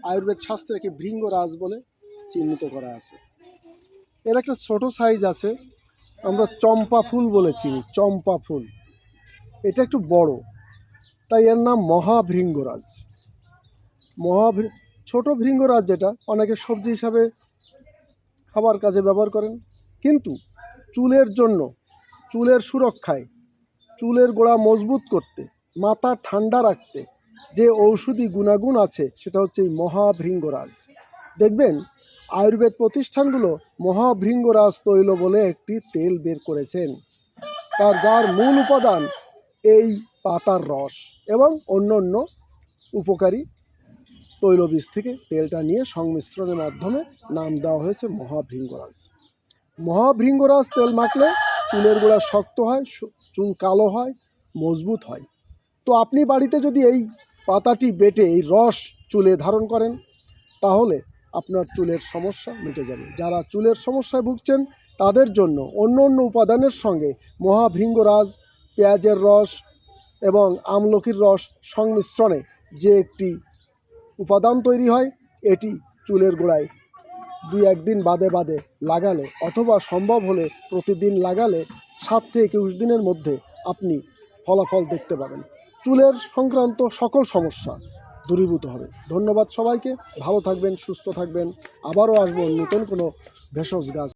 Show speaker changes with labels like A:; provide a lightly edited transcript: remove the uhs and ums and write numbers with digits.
A: আয়ুর্বেদ শাস্ত্রে একে ভৃঙ্গরাজ বলে চিহ্নিত করা আছে। এর একটা ছোট সাইজ আছে, আমরা চম্পা ফুল বলে চিনি। চম্পা ফুল এটা একটু বড়, তাই এর নাম মহাভৃঙ্গরাজ। ছোট ভৃঙ্গরাজ যেটা অনেকে সবজি হিসাবে খাবার কাজে ব্যবহার করেন, কিন্তু চুলের জন্য, চুলের সুরক্ষায়, চুলের গোড়া মজবুত করতে, মাথা ঠান্ডা রাখতে যে ঔষধি গুণাগুণ আছে সেটা হচ্ছে এই মহাভৃঙ্গরাজ। দেখবেন আয়ুর্বেদ প্রতিষ্ঠানগুলো মহাভৃঙ্গরাজ তৈল বলে একটি তেল বের করেছেন, যার মূল উপাদান এই পাতার রস এবং অন্য অন্য উপকারী তৈলবীজ থেকে তেলটা নিয়ে সংমিশ্রণের মাধ্যমে নাম দেওয়া হয়েছে মহাভৃঙ্গরাজ। মহাভৃঙ্গরাজ তেল মাখলে চুলের গোড়া শক্ত হয়, চুল কালো হয়, মজবুত হয়। তো আপনি বাড়িতে যদি এই পাতাটি বেটে এই রস চুলে ধারণ করেন তাহলে আপনার চুলের সমস্যা মিটে যাবে। যারা চুলের সমস্যায় ভুগছেন তাদের জন্য অন্য অন্য উপাদানের সঙ্গে মহাভৃঙ্গরাজ, পেঁয়াজের রস এবং আমলকির রস সংমিশ্রণে যে একটি উপাদান তৈরি হয়, এটি চুলের গোড়ায় 2-1 দিন বাদে বাদে লাগালে অথবা সম্ভব হলে প্রতিদিন লাগালে 7 থেকে 21 দিনের মধ্যে আপনি ফলাফল দেখতে পাবেন। চুলের সংক্রান্ত সকল সমস্যা দূরীভূত হবে। ধন্যবাদ সবাইকে, ভালো থাকবেন, সুস্থ থাকবেন। আবারও আসবো নতুন কোনো ভেষজ গাছ।